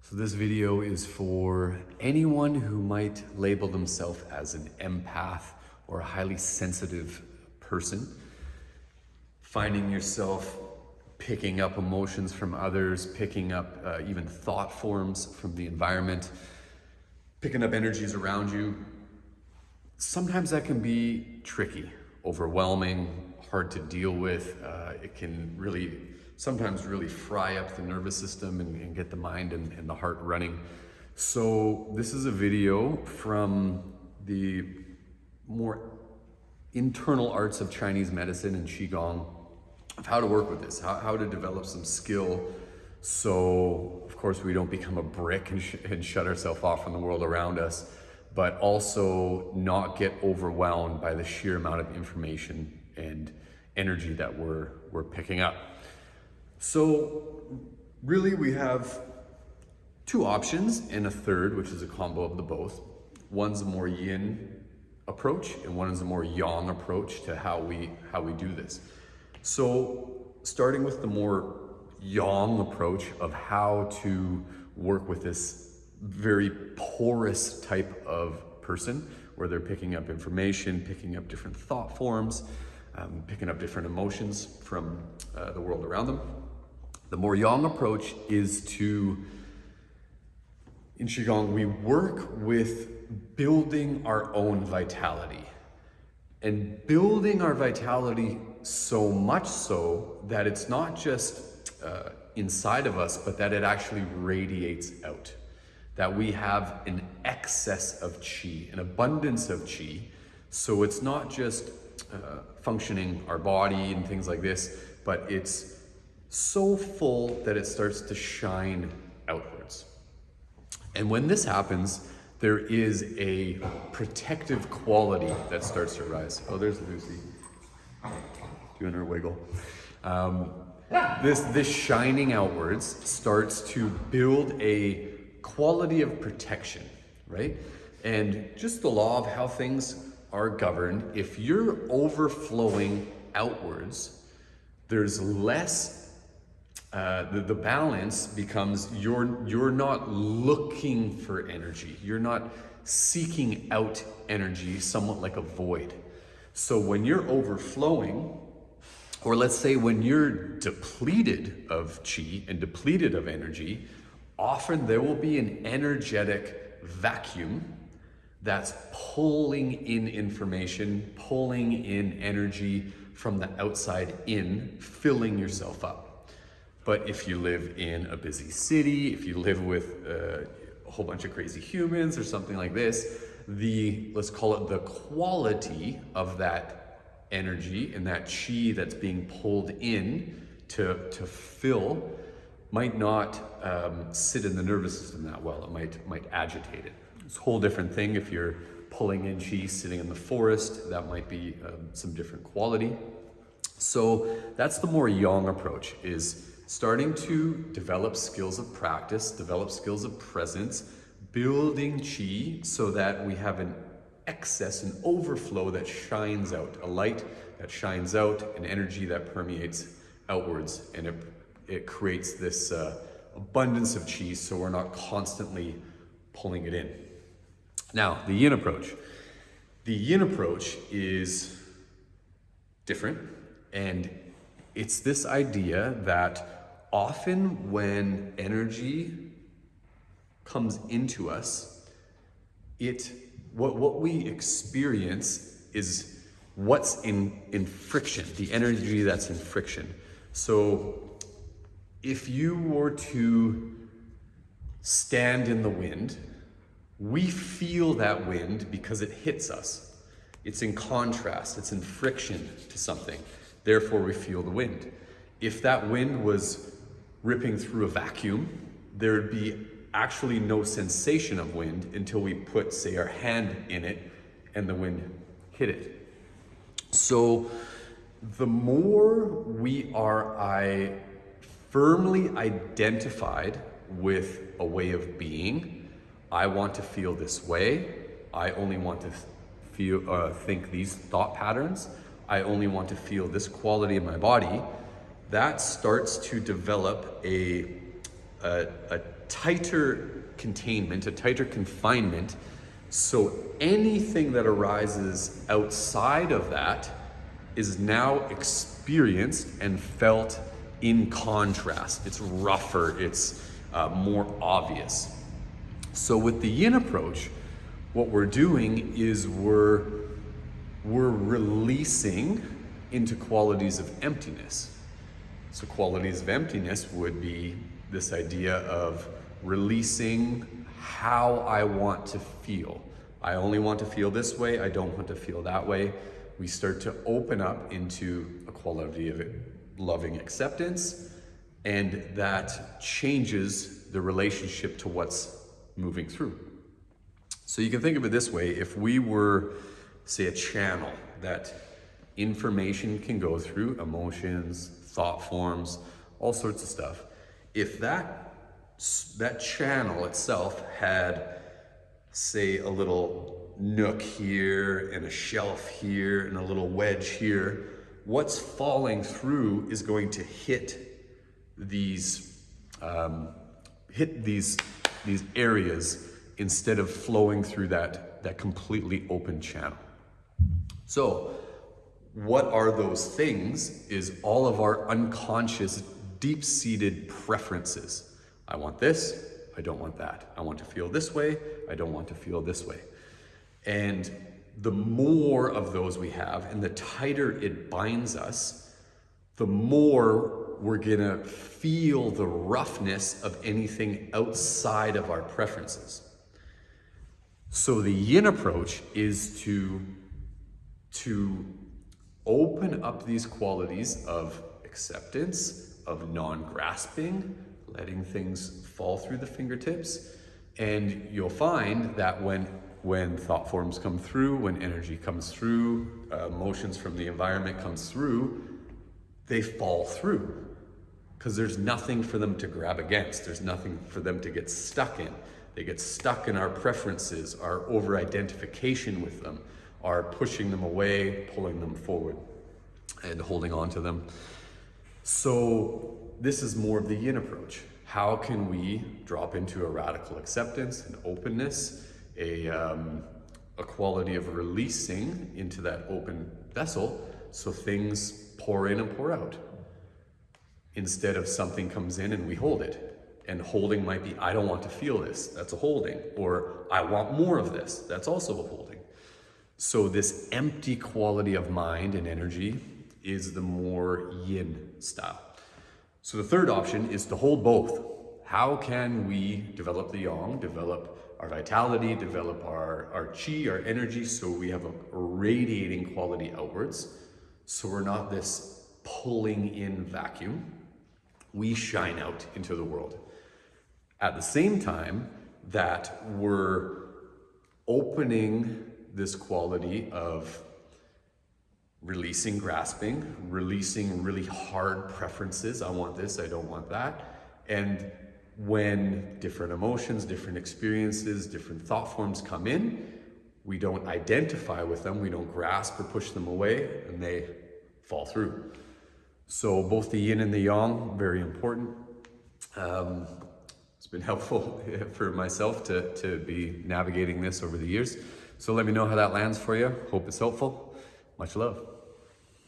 So this video is for anyone who might label themselves as an empath or a highly sensitive person, finding yourself picking up emotions from others, picking up even thought forms from the environment, picking up energies around you. Sometimes that can be tricky, overwhelming, hard to deal with. It can sometimes really fry up the nervous system and get the mind and the heart running. So this is a video from the more internal arts of Chinese medicine and qigong of how to work with this, how to develop some skill so of course we don't become a brick and shut ourselves off from the world around us, but also not get overwhelmed by the sheer amount of information and energy that we're picking up. So really we have two options and a third, which is a combo of the both. One's a more yin approach and one is a more yang approach to how we do this. So starting with the more yang approach of how to work with this very porous type of person, where they're picking up information, picking up different thought forms, picking up different emotions from the world around them. The more yang approach is in qigong, we work with building our own vitality and building our vitality so much so that it's not just inside of us, but that it actually radiates out. That we have an excess of qi, an abundance of qi. So it's not just functioning our body and things like this, but it's so full that it starts to shine outwards. And when this happens, there is a protective quality that starts to rise. Oh, there's Lucy doing her wiggle. This shining outwards starts to build a quality of protection, right? And just the law of how things are governed, if you're overflowing outwards, there's less, the balance becomes you're not looking for energy. You're not seeking out energy, somewhat like a void. So when you're overflowing, or let's say when you're depleted of qi and depleted of energy, often there will be an energetic vacuum that's pulling in information, pulling in energy from the outside in, filling yourself up. But if you live in a busy city, if you live with a whole bunch of crazy humans or something like this, let's call it the quality of that energy and that qi that's being pulled in to fill might not sit in the nervous system that well. It might agitate it. It's a whole different thing if you're pulling in qi sitting in the forest. That might be some different quality. So that's the more yang approach, is starting to develop skills of practice, develop skills of presence, building qi so that we have an excess, an overflow that shines out, a light that shines out, an energy that permeates outwards, and it creates this abundance of qi so we're not constantly pulling it in. Now, the yin approach. The yin approach is different, and it's this idea that often when energy comes into us, what we experience is what's in friction, the energy that's in friction. So if you were to stand in the wind, we feel that wind because it hits us. It's in contrast, it's in friction to something. Therefore, we feel the wind. If that wind was ripping through a vacuum, there'd be actually no sensation of wind until we put, say, our hand in it and the wind hit it. So the more we are firmly identified with a way of being, I want to feel this way, I only want to think these thought patterns, I only want to feel this quality in my body, that starts to develop a tighter containment, a tighter confinement. So anything that arises outside of that is now experienced and felt in contrast. It's rougher, it's more obvious. So with the Yin approach, what we're doing is we're releasing into qualities of emptiness. So qualities of emptiness would be this idea of releasing how I want to feel. I only want to feel this way, I don't want to feel that way. We start to open up into a quality of loving acceptance, and that changes the relationship to what's moving through. So you can think of it this way: if we were, say, a channel that information can go through, emotions, thought forms, all sorts of stuff, if that channel itself had, say, a little nook here and a shelf here and a little wedge here, what's falling through is going to hit these areas instead of flowing through that completely open channel. So what are those things is all of our unconscious, deep-seated preferences. I want this, I don't want that. I want to feel this way, I don't want to feel this way. And the more of those we have and the tighter it binds us, the more we're gonna feel the roughness of anything outside of our preferences. So the Yin approach is to open up these qualities of acceptance, of non-grasping, letting things fall through the fingertips. And you'll find that when thought forms come through, when energy comes through, emotions from the environment comes through, they fall through because there's nothing for them to grab against. There's nothing for them to get stuck in. They get stuck in our preferences, our over-identification with them, our pushing them away, pulling them forward, and holding on to them. So this is more of the Yin approach. How can we drop into a radical acceptance, an openness, a quality of releasing into that open vessel so things pour in and pour out, instead of something comes in and we hold it. And holding might be, I don't want to feel this, that's a holding. Or I want more of this, that's also a holding. So this empty quality of mind and energy is the more Yin style. So the third option is to hold both. How can we develop the Yang, develop our vitality, develop our qi, our energy, so we have a radiating quality outwards, so we're not this pulling in vacuum. We shine out into the world. At the same time that we're opening this quality of releasing grasping, releasing really hard preferences. I want this, I don't want that. And when different emotions, different experiences, different thought forms come in, we don't identify with them, we don't grasp or push them away, and they fall through. So both the Yin and the Yang, very important. It's been helpful for myself to be navigating this over the years. So let me know how that lands for you. Hope it's helpful. Much love.